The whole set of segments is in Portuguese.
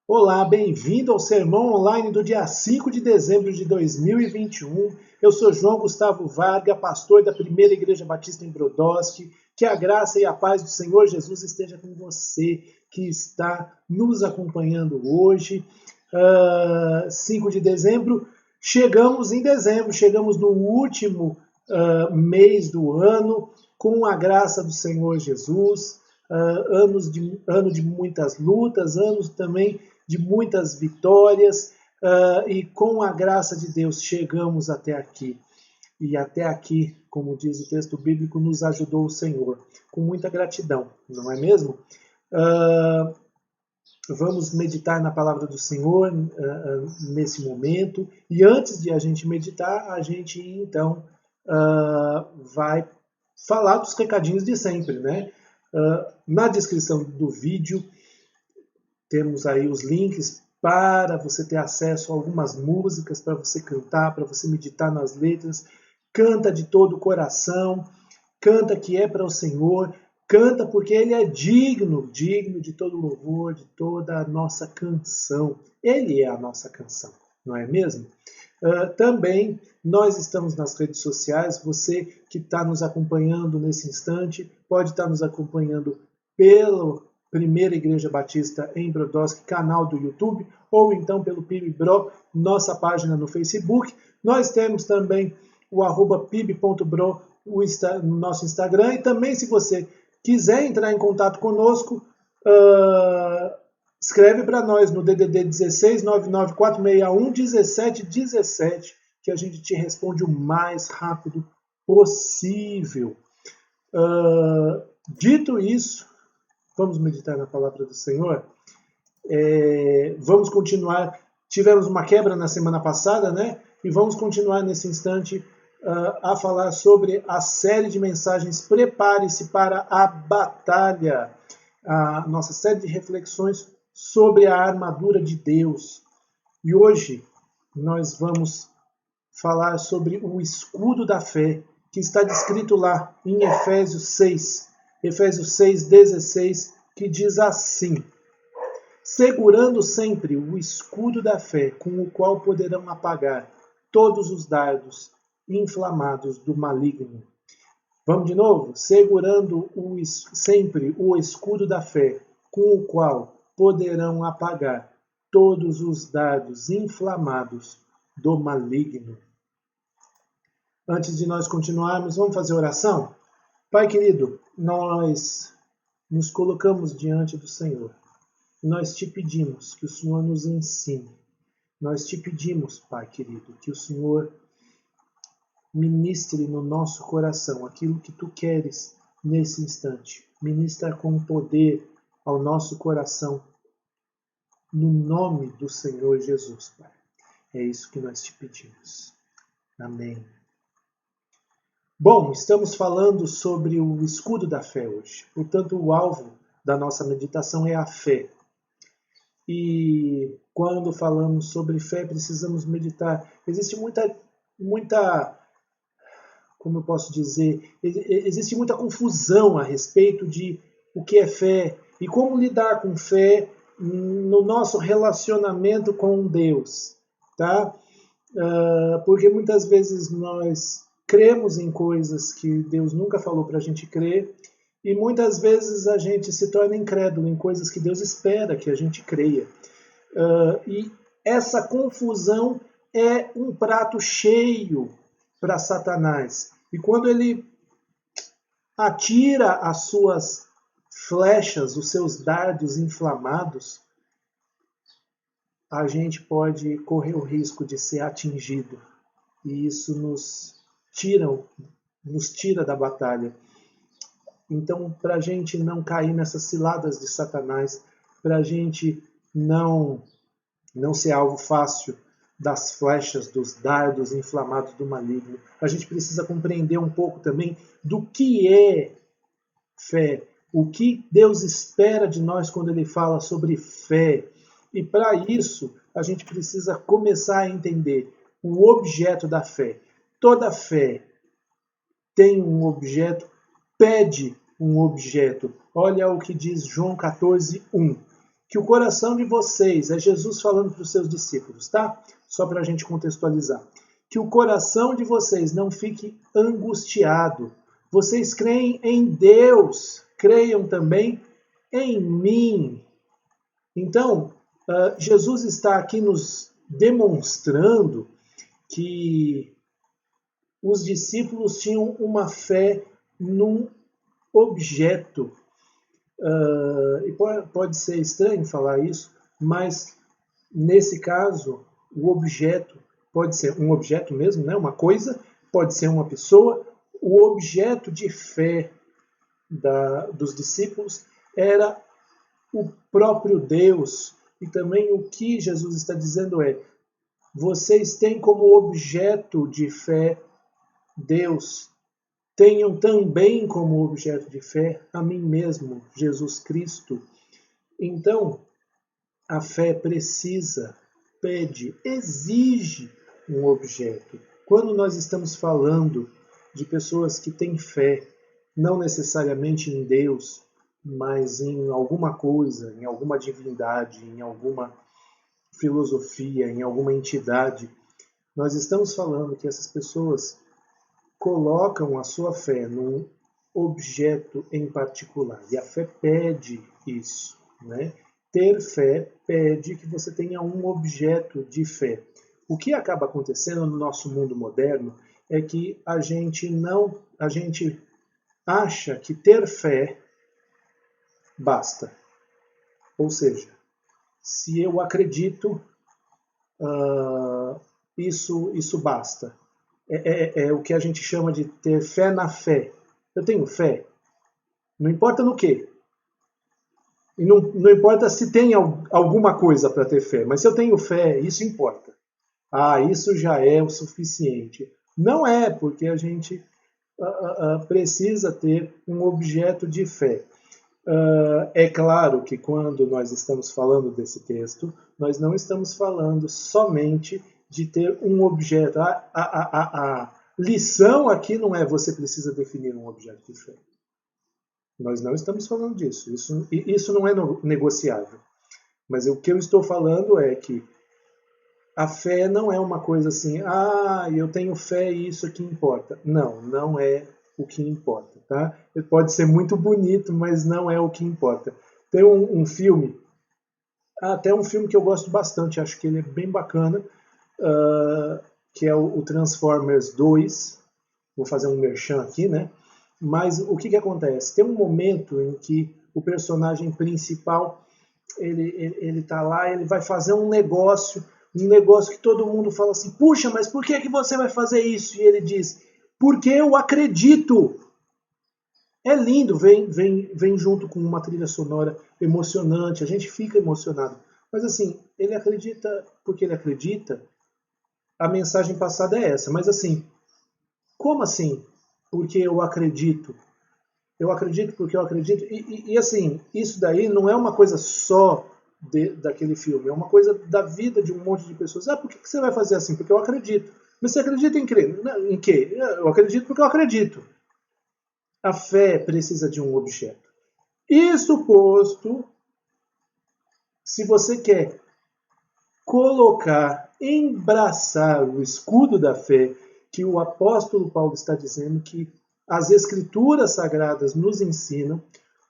Olá, bem-vindo ao Sermão Online do dia 5 de dezembro de 2021. Eu sou João Gustavo Varga, pastor da Primeira Igreja Batista em Brodowski. Que a graça e a paz do Senhor Jesus esteja com você que está nos acompanhando hoje. 5 de dezembro, chegamos em dezembro, chegamos no último mês do ano, com a graça do Senhor Jesus. Ano de muitas lutas, anos também de muitas vitórias, e com a graça de Deus chegamos até aqui. E até aqui, como diz o texto bíblico, nos ajudou o Senhor, com muita gratidão, não é mesmo? Vamos meditar na palavra do Senhor nesse momento, e antes de a gente meditar, a gente então vai falar dos recadinhos de sempre, né? Na descrição do vídeo temos aí os links para você ter acesso a algumas músicas, para você cantar, para você meditar nas letras. Canta de todo o coração, canta que é para o Senhor, canta porque Ele é digno de todo louvor, de toda a nossa canção. Ele é a nossa canção, não é mesmo? Também nós estamos nas redes sociais, você que está nos acompanhando nesse instante, pode estar nos acompanhando pelo Primeira Igreja Batista em Brodowski, canal do YouTube, ou então pelo PIB-Bro, nossa página no Facebook. Nós temos também o @pib.bro, no nosso Instagram, e também se você quiser entrar em contato conosco, escreve para nós no DDD 16 99461 1717, que a gente te responde o mais rápido possível. Dito isso, vamos meditar na palavra do Senhor? Vamos continuar. Tivemos uma quebra na semana passada, né? E vamos continuar nesse instante a falar sobre a série de mensagens Prepare-se para a Batalha. A nossa série de reflexões sobre a armadura de Deus. E hoje nós vamos falar sobre o escudo da fé, que está descrito lá em Efésios 6:16, que diz assim: segurando sempre o escudo da fé, com o qual poderão apagar todos os dardos inflamados do maligno. Vamos de novo? Segurando sempre o escudo da fé, com o qual poderão apagar todos os dardos inflamados do maligno. Antes de nós continuarmos, vamos fazer oração? Pai querido, nós nos colocamos diante do Senhor. Nós te pedimos que o Senhor nos ensine. Nós te pedimos, Pai querido, que o Senhor ministre no nosso coração aquilo que tu queres nesse instante. Ministra com poder ao nosso coração, no nome do Senhor Jesus, Pai. É isso que nós te pedimos. Amém. Bom, estamos falando sobre o escudo da fé hoje. Portanto, o alvo da nossa meditação é a fé. E quando falamos sobre fé, precisamos meditar. Existe muita, como eu posso dizer, existe muita confusão a respeito de o que é fé e como lidar com fé no nosso relacionamento com Deus, tá? Porque muitas vezes nós cremos em coisas que Deus nunca falou para a gente crer, e muitas vezes a gente se torna incrédulo em coisas que Deus espera que a gente creia. E essa confusão é um prato cheio para Satanás. E quando ele atira as suas flechas, os seus dardos inflamados, a gente pode correr o risco de ser atingido. E isso nos tira da batalha. Então, para a gente não cair nessas ciladas de Satanás, para a gente não ser alvo fácil das flechas, dos dardos inflamados do maligno, a gente precisa compreender um pouco também do que é fé, o que Deus espera de nós quando Ele fala sobre fé. E para isso, a gente precisa começar a entender o objeto da fé. Toda fé tem um objeto, pede um objeto. Olha o que diz João 14:1. que o coração de vocês, é Jesus falando para os seus discípulos, tá? Só para a gente contextualizar. Que o coração de vocês não fique angustiado. Vocês creem em Deus, creiam também em mim. Então, Jesus está aqui nos demonstrando que os discípulos tinham uma fé num objeto. E pode ser estranho falar isso, mas nesse caso, o objeto pode ser um objeto mesmo, né? Uma coisa, pode ser uma pessoa. O objeto de fé dos discípulos era o próprio Deus. E também o que Jesus está dizendo é: vocês têm como objeto de fé Deus. Tenham também como objeto de fé a mim mesmo, Jesus Cristo. Então, a fé precisa, pede, exige um objeto. Quando nós estamos falando de pessoas que têm fé, não necessariamente em Deus, mas em alguma coisa, em alguma divindade, em alguma filosofia, em alguma entidade, nós estamos falando que essas pessoas colocam a sua fé num objeto em particular. E a fé pede isso, né? Ter fé pede que você tenha um objeto de fé. O que acaba acontecendo no nosso mundo moderno é que a gente acha que ter fé basta. Ou seja, se eu acredito, isso basta. É o que a gente chama de ter fé na fé. Eu tenho fé, não importa no quê. E não importa se tem alguma coisa para ter fé, mas se eu tenho fé, isso importa. Isso já é o suficiente. Não é, porque a gente precisa ter um objeto de fé. É claro que quando nós estamos falando desse texto, nós não estamos falando somente de ter um objeto. A lição aqui não é você precisa definir um objeto de fé. Nós não estamos falando disso. Isso não é negociável. Mas o que eu estou falando é que a fé não é uma coisa assim, eu tenho fé e isso que importa. Não, não é o que importa, tá? Pode ser muito bonito, mas não é o que importa. Tem um filme, até um filme que eu gosto bastante, acho que ele é bem bacana, que é o Transformers 2. Vou fazer um merchan aqui, né? Mas o que acontece? Tem um momento em que o personagem principal, ele tá lá, ele vai fazer um negócio que todo mundo fala assim, puxa, mas por que você vai fazer isso? E ele diz, porque eu acredito. É lindo, vem junto com uma trilha sonora emocionante, a gente fica emocionado. Mas assim, ele acredita porque ele acredita, a mensagem passada é essa. Mas assim, como assim? Porque eu acredito. Eu acredito porque eu acredito. E assim, isso daí não é uma coisa só daquele filme, é uma coisa da vida de um monte de pessoas. Por que você vai fazer assim? Porque eu acredito. Mas você acredita em quê? Eu acredito porque eu acredito. A fé precisa de um objeto. Isso posto, se você quer colocar, embraçar o escudo da fé, que o apóstolo Paulo está dizendo que as escrituras sagradas nos ensinam,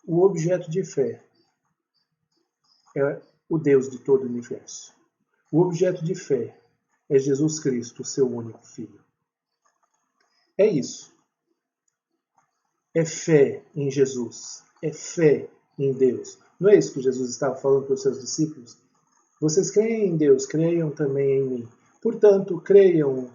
o objeto de fé é o Deus de todo o universo. O objeto de fé é Jesus Cristo, seu único Filho. É isso. É fé em Jesus. É fé em Deus. Não é isso que Jesus estava falando para os seus discípulos? Vocês creem em Deus, creiam também em mim. Portanto, creiam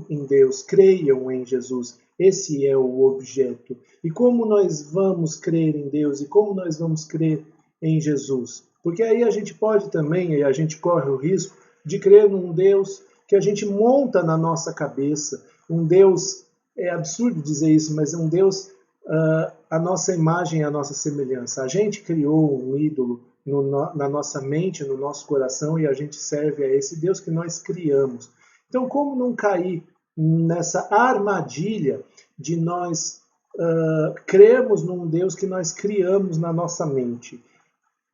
em Deus, creiam em Jesus. Esse é o objeto. E como nós vamos crer em Deus e como nós vamos crer em Jesus? Porque aí a gente pode também, e a gente corre o risco de crer num Deus que a gente monta na nossa cabeça. Um Deus, é absurdo dizer isso, mas é um Deus, a nossa imagem, a nossa semelhança. A gente criou um ídolo na nossa mente, no nosso coração, e a gente serve a esse Deus que nós criamos. Então, como não cair nessa armadilha de nós crermos num Deus que nós criamos na nossa mente?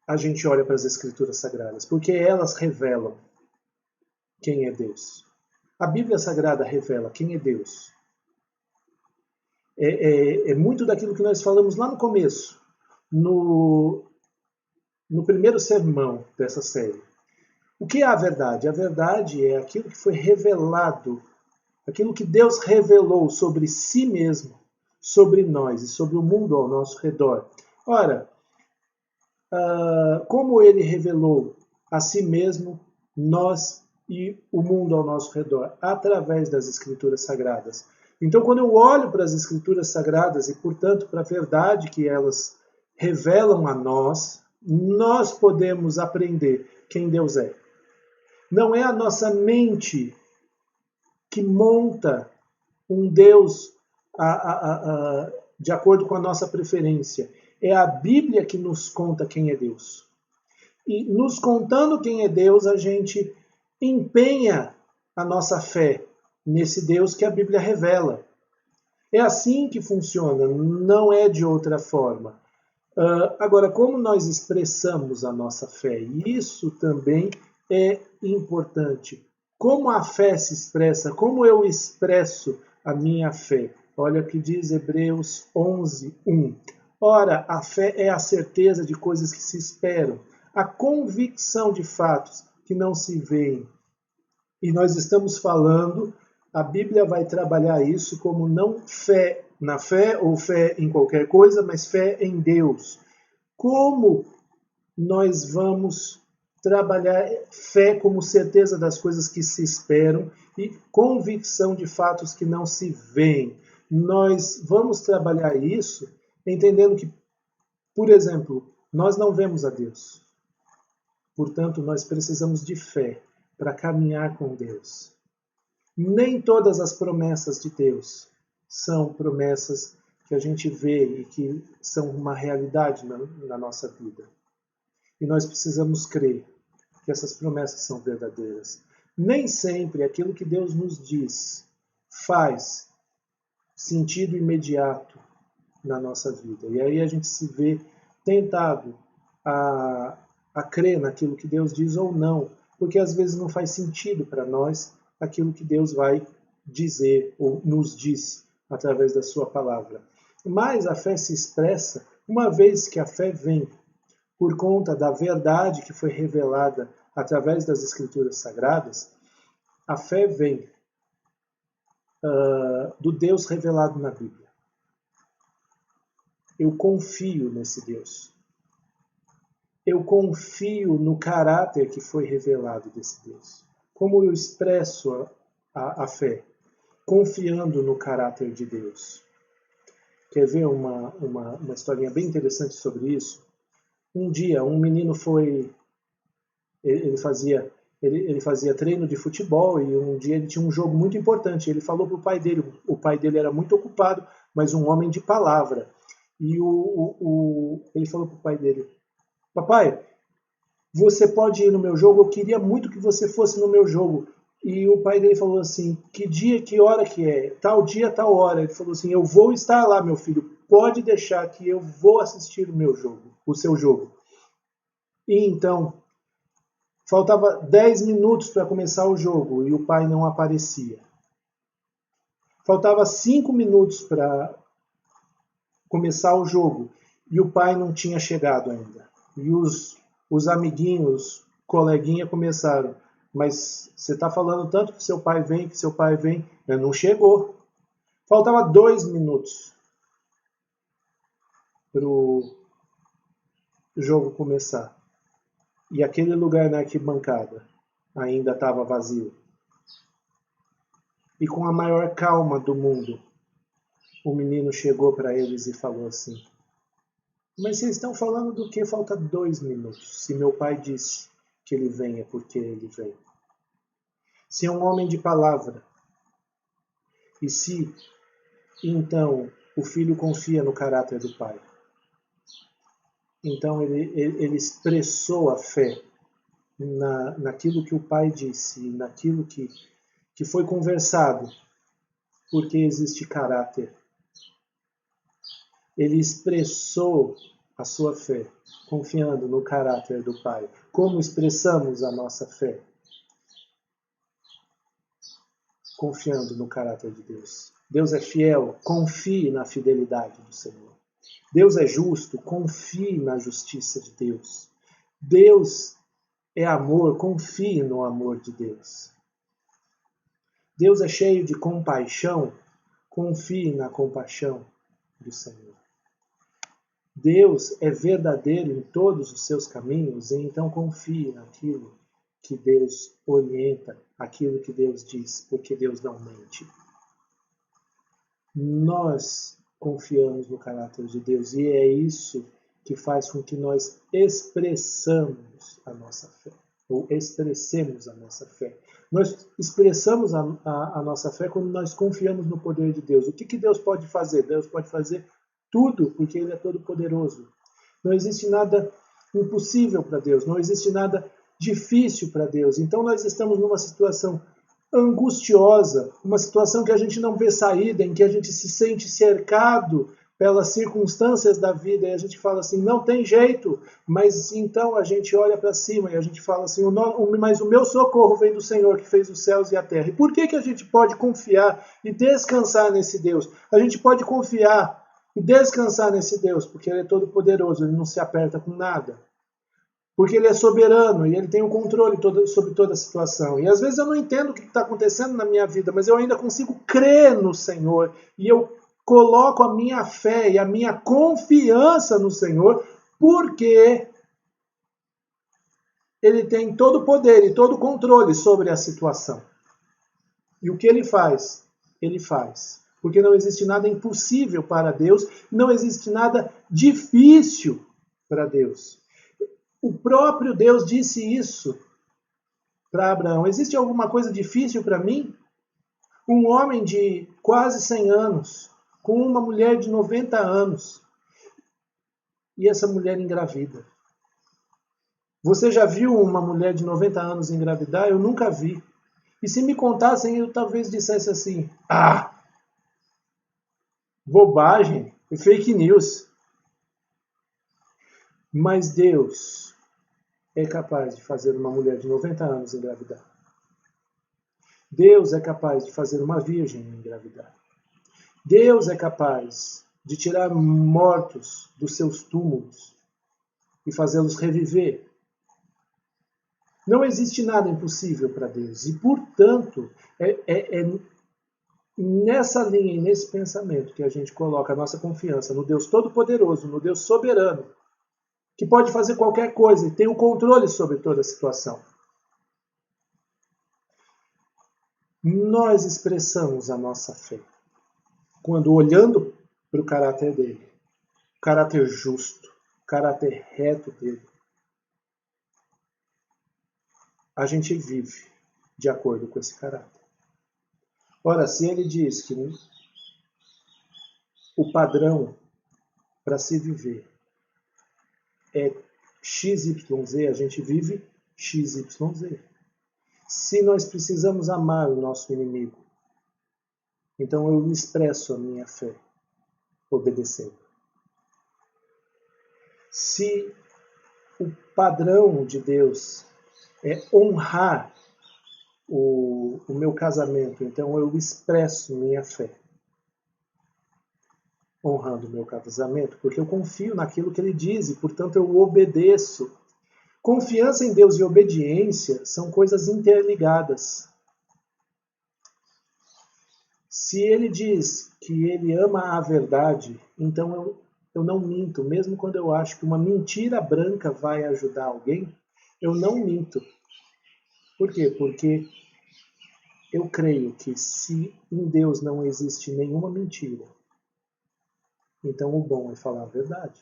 a gente olha para as Escrituras Sagradas? Porque elas revelam quem é Deus. A Bíblia Sagrada revela quem é Deus. É muito daquilo que nós falamos lá no começo, no primeiro sermão dessa série. O que é a verdade? A verdade é aquilo que foi revelado, aquilo que Deus revelou sobre si mesmo, sobre nós e sobre o mundo ao nosso redor. Ora, como ele revelou a si mesmo, nós e o mundo ao nosso redor, através das Escrituras Sagradas. Então, quando eu olho para as Escrituras Sagradas e, portanto, para a verdade que elas revelam a nós, nós podemos aprender quem Deus é. Não é a nossa mente que monta um Deus de acordo com a nossa preferência. É a Bíblia que nos conta quem é Deus. E nos contando quem é Deus, a gente empenha a nossa fé nesse Deus que a Bíblia revela. É assim que funciona, não é de outra forma. Agora, como nós expressamos a nossa fé? Isso também é importante. Como a fé se expressa? Como eu expresso a minha fé? Olha o que diz Hebreus 11, 1. Ora, a fé é a certeza de coisas que se esperam, a convicção de fatos que não se veem. E nós estamos falando, a Bíblia vai trabalhar isso como não fé na fé ou fé em qualquer coisa, mas fé em Deus. Como nós vamos trabalhar fé como certeza das coisas que se esperam e convicção de fatos que não se veem? Nós vamos trabalhar isso entendendo que, por exemplo, nós não vemos a Deus. Portanto, nós precisamos de fé para caminhar com Deus. Nem todas as promessas de Deus são promessas que a gente vê e que são uma realidade na nossa vida. E nós precisamos crer que essas promessas são verdadeiras. Nem sempre aquilo que Deus nos diz faz sentido imediato na nossa vida. E aí a gente se vê tentado a crer naquilo que Deus diz ou não, porque às vezes não faz sentido para nós aquilo que Deus vai dizer ou nos diz através da sua palavra. Mas a fé se expressa uma vez que a fé vem por conta da verdade que foi revelada através das Escrituras Sagradas. A fé vem do Deus revelado na Bíblia. Eu confio nesse Deus. Eu confio no caráter que foi revelado desse Deus. Como eu expresso a fé? Confiando no caráter de Deus. Quer ver uma historinha bem interessante sobre isso? Um dia, um menino foi... Ele fazia treino de futebol e um dia ele tinha um jogo muito importante. Ele falou para o pai dele. O pai dele era muito ocupado, mas um homem de palavra. E ele falou para o pai dele: papai, você pode ir no meu jogo? Eu queria muito que você fosse no meu jogo. E o pai dele falou assim: que dia, que hora que é? Tal dia, tal hora. Ele falou assim: eu vou estar lá, meu filho. Pode deixar que eu vou assistir o seu jogo. E então, faltava 10 minutos para começar o jogo e o pai não aparecia. Faltava 5 minutos para começar o jogo e o pai não tinha chegado ainda. E os amiguinhos, coleguinha começaram: mas você está falando tanto que seu pai vem, mas não chegou. Faltava 2 minutos para o jogo começar. E aquele lugar na arquibancada ainda estava vazio. E com a maior calma do mundo, o menino chegou para eles e falou assim: mas vocês estão falando do que? Falta 2 minutos. Se meu pai disse que ele vem, é porque ele vem. Se é um homem de palavra, e se então o filho confia no caráter do pai, então ele expressou a fé naquilo que o pai disse, naquilo que foi conversado, porque existe caráter. Ele expressou a sua fé? Confiando no caráter do Pai. Como expressamos a nossa fé? Confiando no caráter de Deus. Deus é fiel, confie na fidelidade do Senhor. Deus é justo, confie na justiça de Deus. Deus é amor, confie no amor de Deus. Deus é cheio de compaixão, confie na compaixão do Senhor. Deus é verdadeiro em todos os seus caminhos, e então confie naquilo que Deus orienta, aquilo que Deus diz, porque Deus não mente. Nós confiamos no caráter de Deus e é isso que faz com que nós expressamos a nossa fé, ou expressemos a nossa fé. Nós expressamos a nossa fé quando nós confiamos no poder de Deus. O que Deus pode fazer? Deus pode fazer tudo, porque Ele é todo-poderoso. Não existe nada impossível para Deus, não existe nada difícil para Deus. Então nós estamos numa situação angustiosa, uma situação que a gente não vê saída, em que a gente se sente cercado pelas circunstâncias da vida e a gente fala assim, não tem jeito, mas então a gente olha para cima e a gente fala assim, mas o meu socorro vem do Senhor que fez os céus e a terra. E por que a gente pode confiar e descansar nesse Deus? A gente pode confiar e descansar nesse Deus, porque Ele é todo poderoso, Ele não se aperta com nada. Porque Ele é soberano e Ele tem o controle sobre toda a situação. E às vezes eu não entendo o que está acontecendo na minha vida, mas eu ainda consigo crer no Senhor. E eu coloco a minha fé e a minha confiança no Senhor, porque Ele tem todo o poder e todo o controle sobre a situação. E o que Ele faz? Ele faz. Porque não existe nada impossível para Deus, não existe nada difícil para Deus. O próprio Deus disse isso para Abraão. Existe alguma coisa difícil para mim? Um homem de quase 100 anos, com uma mulher de 90 anos, e essa mulher engravida. Você já viu uma mulher de 90 anos engravidar? Eu nunca vi. E se me contassem, eu talvez dissesse assim, bobagem, fake news. Mas Deus é capaz de fazer uma mulher de 90 anos engravidar. Deus é capaz de fazer uma virgem engravidar. Deus é capaz de tirar mortos dos seus túmulos e fazê-los reviver. Não existe nada impossível para Deus. E, portanto, é nessa linha e nesse pensamento que a gente coloca a nossa confiança no Deus Todo-Poderoso, no Deus Soberano, que pode fazer qualquer coisa e tem o controle sobre toda a situação. Nós expressamos a nossa fé quando, olhando para o caráter dele, o caráter justo, o caráter reto dele, a gente vive de acordo com esse caráter. Ora, se ele diz que o padrão para se viver é XYZ, a gente vive XYZ. Se nós precisamos amar o nosso inimigo, então eu expresso a minha fé obedecendo. Se o padrão de Deus é honrar o meu casamento, então eu expresso minha fé honrando o meu casamento, porque eu confio naquilo que ele diz e, portanto, eu obedeço. Confiança em Deus e obediência são coisas interligadas. Se ele diz que ele ama a verdade, então eu não minto, mesmo quando eu acho que uma mentira branca vai ajudar alguém, eu não minto. Por quê? Porque eu creio que se em Deus não existe nenhuma mentira, então o bom é falar a verdade.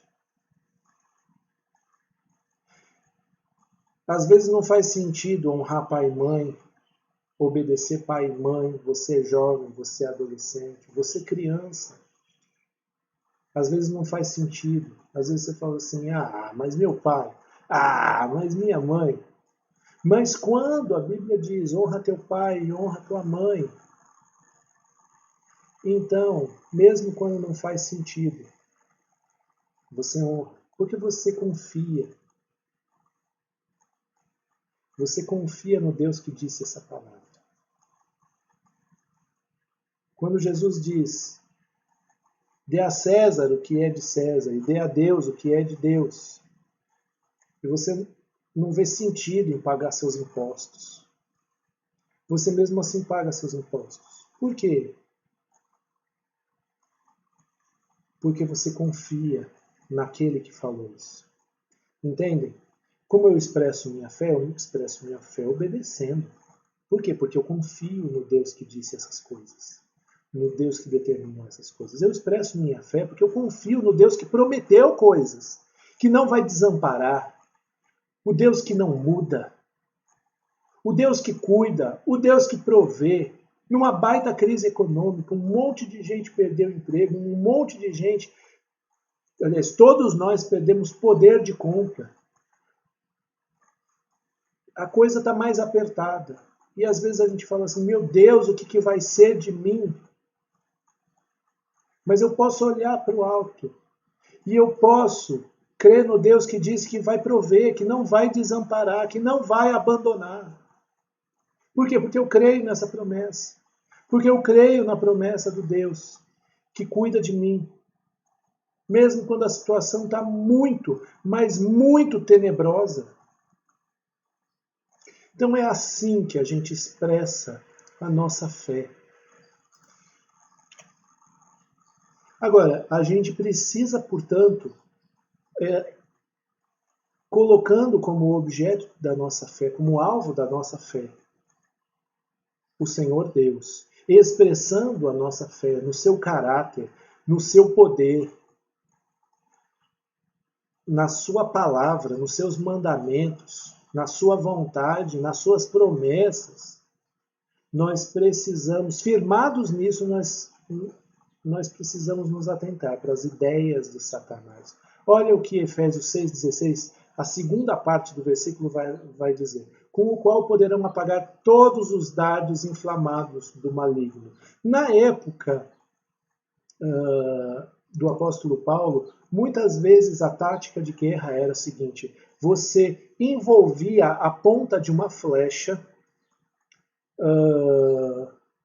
Às vezes não faz sentido honrar pai e mãe, obedecer pai e mãe, você é jovem, você é adolescente, você é criança. Às vezes não faz sentido. Às vezes você fala assim, mas meu pai, mas minha mãe. Mas quando a Bíblia diz, honra teu pai e honra tua mãe, então, mesmo quando não faz sentido, você honra. Porque você confia. Você confia no Deus que disse essa palavra. Quando Jesus diz, dê a César o que é de César e dê a Deus o que é de Deus, e você não vê sentido em pagar seus impostos. Você mesmo assim paga seus impostos. Por quê? Porque você confia naquele que falou isso. Entendem? Como eu expresso minha fé? Eu expresso minha fé obedecendo. Por quê? Porque eu confio no Deus que disse essas coisas. No Deus que determinou essas coisas. Eu expresso minha fé porque eu confio no Deus que prometeu coisas, que não vai desamparar, o Deus que não muda, o Deus que cuida, o Deus que provê. Numa baita crise econômica, um monte de gente perdeu emprego, um monte de gente, aliás, todos nós perdemos poder de compra. A coisa está mais apertada. E às vezes a gente fala assim, meu Deus, o que vai ser de mim? Mas eu posso olhar para o alto e eu posso crer no Deus que diz que vai prover, que não vai desamparar, que não vai abandonar. Por quê? Porque eu creio nessa promessa. Porque eu creio na promessa do Deus que cuida de mim. Mesmo quando a situação está muito, mas muito tenebrosa. Então é assim que a gente expressa a nossa fé. Agora, a gente precisa, portanto, colocando como objeto da nossa fé, como alvo da nossa fé, o Senhor Deus, expressando a nossa fé no seu caráter, no seu poder, na sua palavra, nos seus mandamentos, na sua vontade, nas suas promessas. Nós precisamos, firmados nisso, nós precisamos nos atentar para as ideias de Satanás. Olha o que Efésios 6,16, a segunda parte do versículo vai dizer. Com o qual poderão apagar todos os dardos inflamados do maligno. Na época do apóstolo Paulo, muitas vezes a tática de guerra era a seguinte: você envolvia a ponta de uma flecha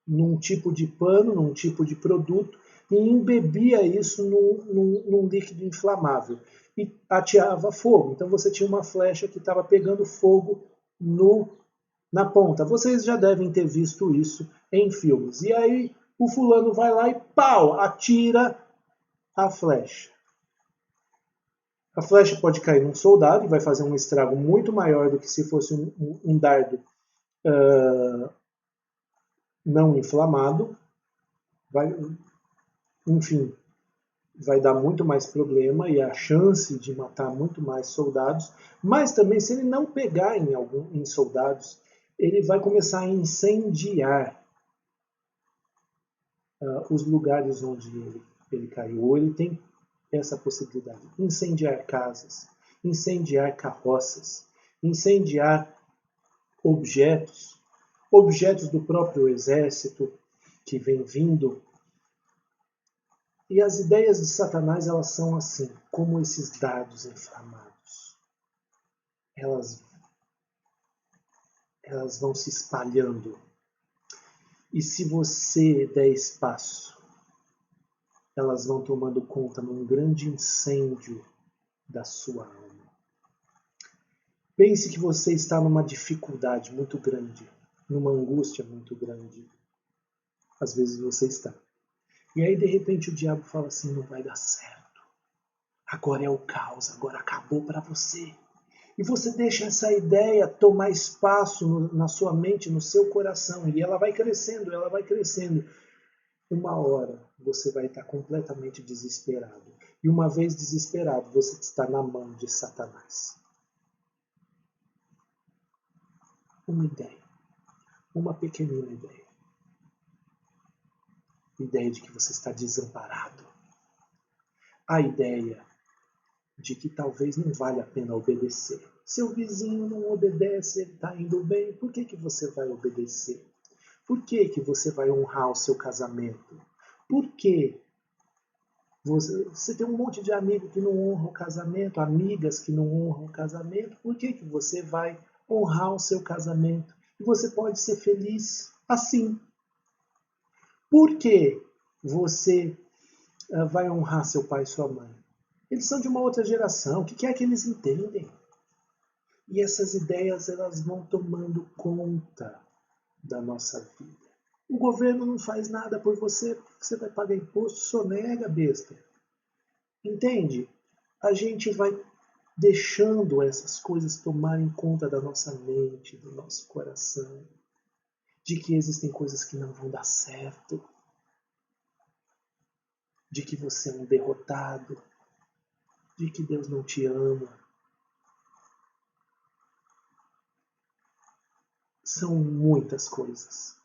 num tipo de pano, num tipo de produto, e embebia isso num líquido inflamável e ateava fogo. Então você tinha uma flecha que estava pegando fogo na ponta. Vocês já devem ter visto isso em filmes. E aí o fulano vai lá e pau, atira a flecha. A flecha pode cair num soldado e vai fazer um estrago muito maior do que se fosse um dardo não inflamado. Enfim, vai dar muito mais problema e a chance de matar muito mais soldados. Mas também, se ele não pegar em soldados, ele vai começar a incendiar os lugares onde ele caiu. Ou ele tem essa possibilidade. Incendiar casas, incendiar carroças, incendiar objetos do próprio exército que vem vindo. E as ideias de Satanás, elas são assim, como esses dardos inflamados. Elas vão se espalhando. E se você der espaço, elas vão tomando conta num grande incêndio da sua alma. Pense que você está numa dificuldade muito grande, numa angústia muito grande. Às vezes você está. E aí, de repente, o diabo fala assim, não vai dar certo. Agora é o caos, agora acabou para você. E você deixa essa ideia tomar espaço na sua mente, no seu coração. E ela vai crescendo, ela vai crescendo. Uma hora você vai estar completamente desesperado. E uma vez desesperado, você está na mão de Satanás. Uma ideia. Uma pequenina ideia. Ideia de que você está desamparado. A ideia de que talvez não vale a pena obedecer. Seu vizinho não obedece, ele está indo bem, por que você vai obedecer? Por que você vai honrar o seu casamento? Por que Você tem um monte de amigo que não honra o casamento, amigas que não honram o casamento. Por que você vai honrar o seu casamento? E você pode ser feliz assim. Por que você vai honrar seu pai e sua mãe? Eles são de uma outra geração. O que é que eles entendem? E essas ideias elas vão tomando conta da nossa vida. O governo não faz nada por você, você vai pagar imposto, sonega, besta. Entende? A gente vai deixando essas coisas tomarem conta da nossa mente, do nosso coração, de que existem coisas que não vão dar certo, de que você é um derrotado, de que Deus não te ama. São muitas coisas,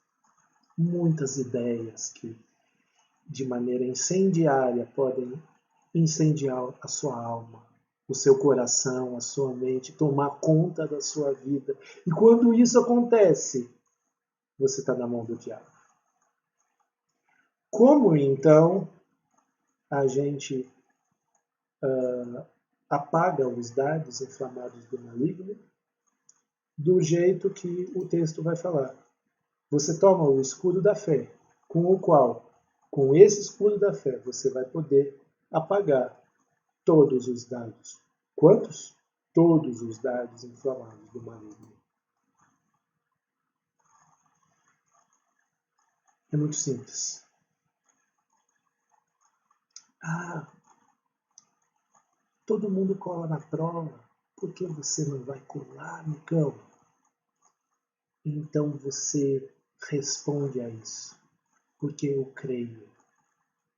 muitas ideias que, de maneira incendiária, podem incendiar a sua alma, o seu coração, a sua mente, tomar conta da sua vida. E quando isso acontece, você está na mão do diabo. Como então a gente apaga os dardos inflamados do maligno? Do jeito que o texto vai falar. Você toma o escudo da fé, com o qual, com esse escudo da fé, você vai poder apagar todos os dardos. Quantos? Todos os dardos inflamados do maligno. É muito simples. Ah, todo mundo cola na prova. Por que você não vai colar, amigão? Então você responde a isso. Porque eu creio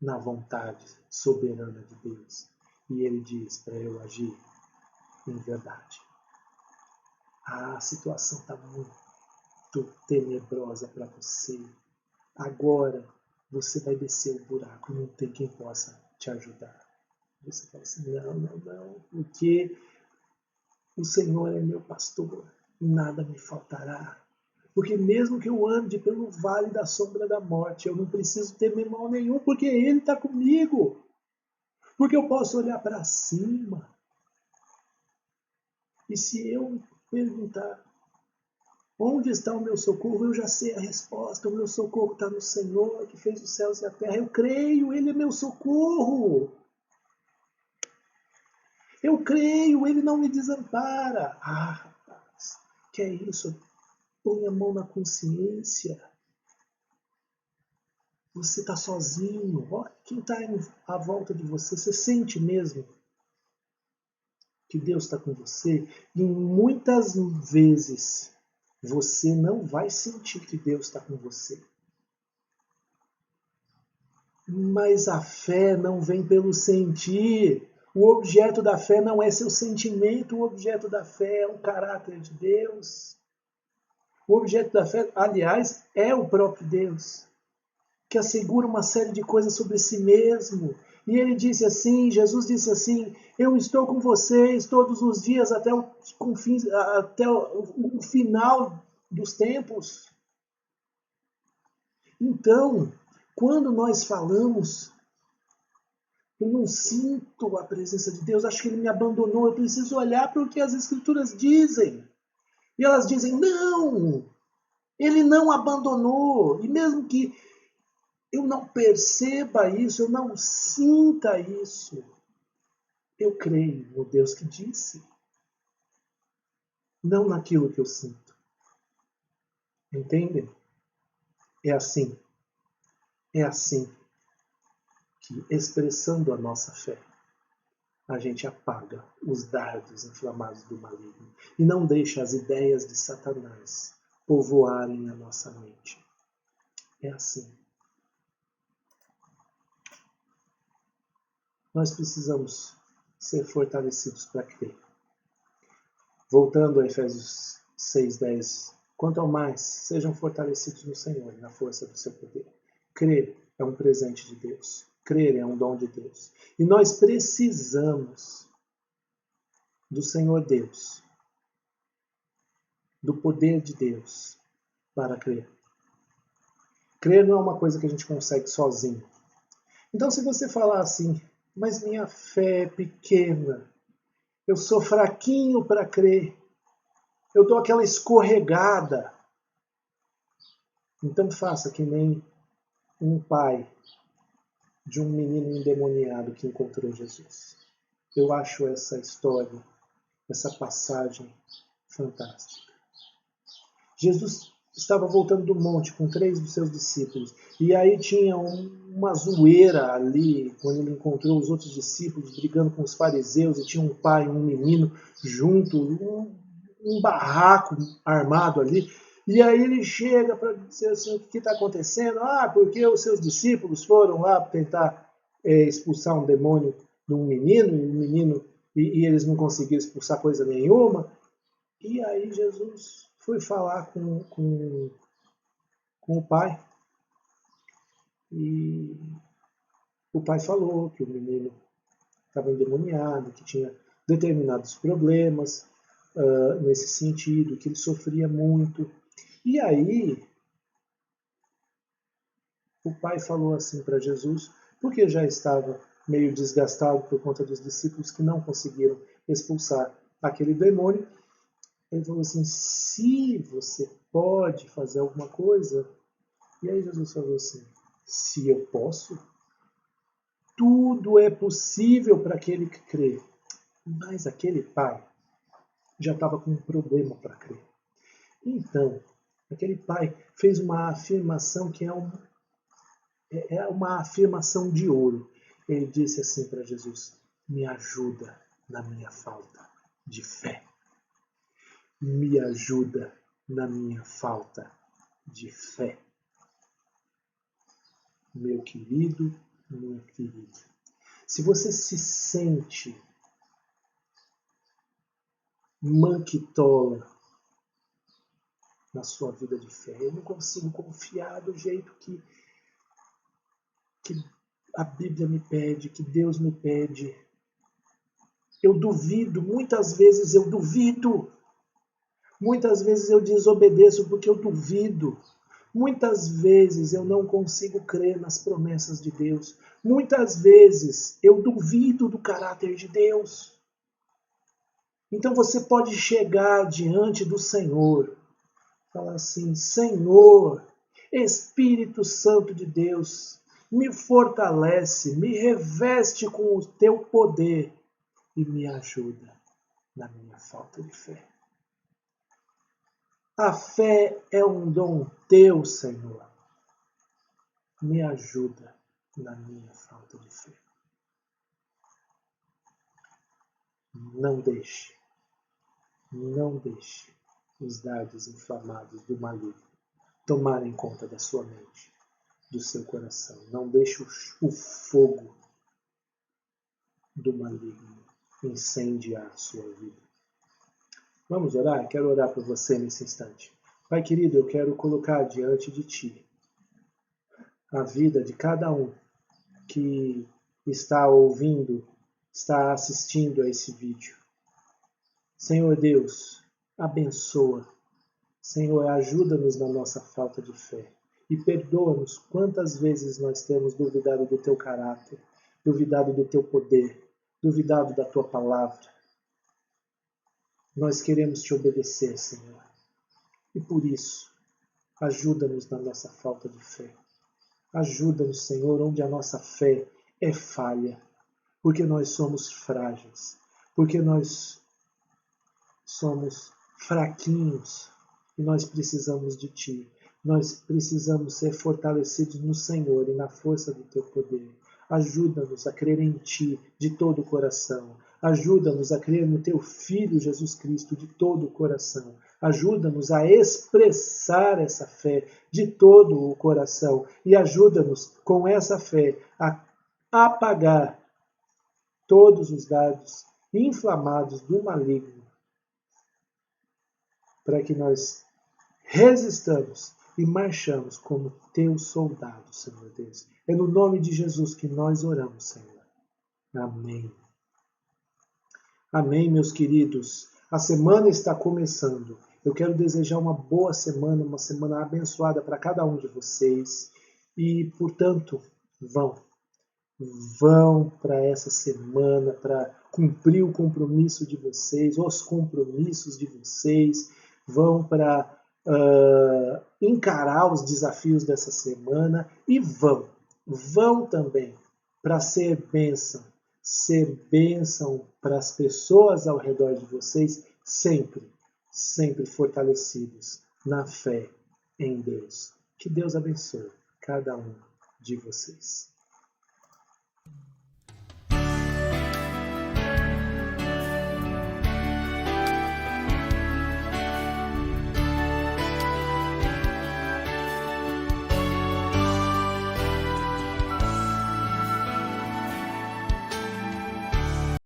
na vontade soberana de Deus. E Ele diz para eu agir em verdade. A situação está muito tenebrosa para você. Agora você vai descer o buraco, não tem quem possa te ajudar. Você fala assim, não, porque o Senhor é meu pastor, nada me faltará. Porque mesmo que eu ande pelo vale da sombra da morte, eu não preciso temer mal nenhum, porque Ele está comigo. Porque eu posso olhar para cima. E se eu perguntar onde está o meu socorro, eu já sei a resposta. O meu socorro está no Senhor, que fez os céus e a terra. Eu creio, Ele é meu socorro. Eu creio, Ele não me desampara. Ah, rapaz, que é isso? Põe a mão na consciência. Você está sozinho. Olha quem está à volta de você. Você sente mesmo que Deus está com você? E muitas vezes você não vai sentir que Deus está com você. Mas a fé não vem pelo sentir. O objeto da fé não é seu sentimento, o objeto da fé é o caráter de Deus. O objeto da fé, aliás, é o próprio Deus, que assegura uma série de coisas sobre si mesmo. E ele disse assim, Jesus disse assim, eu estou com vocês todos os dias até o final dos tempos. Então, quando nós falamos, eu não sinto a presença de Deus, acho que Ele me abandonou, eu preciso olhar para o que as Escrituras dizem. E elas dizem, não, Ele não abandonou. E mesmo que eu não perceba isso, eu não sinta isso, eu creio no Deus que disse, não naquilo que eu sinto. Entendem? É assim que, expressando a nossa fé, a gente apaga os dardos inflamados do maligno e não deixa as ideias de Satanás povoarem a nossa mente. É assim. Nós precisamos ser fortalecidos para crer. Voltando a Efésios 6:10, quanto ao mais, sejam fortalecidos no Senhor e na força do seu poder. Crer é um presente de Deus. Crer é um dom de Deus. E nós precisamos do Senhor Deus, do poder de Deus, para crer. Crer não é uma coisa que a gente consegue sozinho. Então, se você falar assim, mas minha fé é pequena, eu sou fraquinho para crer, eu dou aquela escorregada, então faça que nem um pai de um menino endemoniado que encontrou Jesus. Eu acho essa história, essa passagem fantástica. Jesus estava voltando do monte com 3 dos seus discípulos. E aí tinha uma zoeira ali, quando ele encontrou os outros discípulos brigando com os fariseus, e tinha um pai e um menino junto, um barraco armado ali. E aí ele chega para dizer assim, o que está acontecendo? Ah, porque os seus discípulos foram lá tentar expulsar um demônio de um menino, e eles não conseguiram expulsar coisa nenhuma. E aí Jesus foi falar com o pai. E o pai falou que o menino estava endemoniado, que tinha determinados problemas nesse sentido, que ele sofria muito. E aí o pai falou assim para Jesus, porque já estava meio desgastado por conta dos discípulos que não conseguiram expulsar aquele demônio. Ele falou assim, se você pode fazer alguma coisa. E aí Jesus falou assim, se eu posso, tudo é possível para aquele que crê. Mas aquele pai já estava com um problema para crer. Então, aquele pai fez uma afirmação que é uma afirmação de ouro. Ele disse assim para Jesus, me ajuda na minha falta de fé. Me ajuda na minha falta de fé. Meu querido, minha querida. Se você se sente manquitola na sua vida de fé, eu não consigo confiar do jeito que a Bíblia me pede, que Deus me pede. Eu duvido, muitas vezes eu duvido. Muitas vezes eu desobedeço porque eu duvido. Muitas vezes eu não consigo crer nas promessas de Deus. Muitas vezes eu duvido do caráter de Deus. Então você pode chegar diante do Senhor, falar assim, Senhor, Espírito Santo de Deus, me fortalece, me reveste com o teu poder e me ajuda na minha falta de fé. A fé é um dom teu, Senhor. Me ajuda na minha falta de fé. Não deixe os dardos inflamados do maligno tomarem conta da sua mente, do seu coração. Não deixe o fogo do maligno incendiar a sua vida. Vamos orar? Quero orar por você nesse instante. Pai querido, eu quero colocar diante de Ti a vida de cada um que está ouvindo, está assistindo a esse vídeo. Senhor Deus, abençoa. Senhor, ajuda-nos na nossa falta de fé. E perdoa-nos quantas vezes nós temos duvidado do Teu caráter, duvidado do Teu poder, duvidado da Tua palavra. Nós queremos Te obedecer, Senhor. E por isso, ajuda-nos na nossa falta de fé. Ajuda-nos, Senhor, onde a nossa fé é falha, porque nós somos frágeis, porque nós somos fraquinhos e nós precisamos de Ti. Nós precisamos ser fortalecidos no Senhor e na força do Teu poder. Ajuda-nos a crer em Ti de todo o coração. Ajuda-nos a crer no Teu Filho Jesus Cristo de todo o coração. Ajuda-nos a expressar essa fé de todo o coração. E ajuda-nos, com essa fé, a apagar todos os dardos inflamados do maligno, para que nós resistamos e marchamos como Teus soldados, Senhor Deus. É no nome de Jesus que nós oramos, Senhor. Amém. Amém, meus queridos. A semana está começando. Eu quero desejar uma boa semana, uma semana abençoada para cada um de vocês. E, portanto, vão. vão para essa semana para cumprir o compromisso de vocês, os compromissos de vocês, vão para encarar os desafios dessa semana e vão também para ser bênção para as pessoas ao redor de vocês, sempre fortalecidos na fé em Deus. Que Deus abençoe cada um de vocês.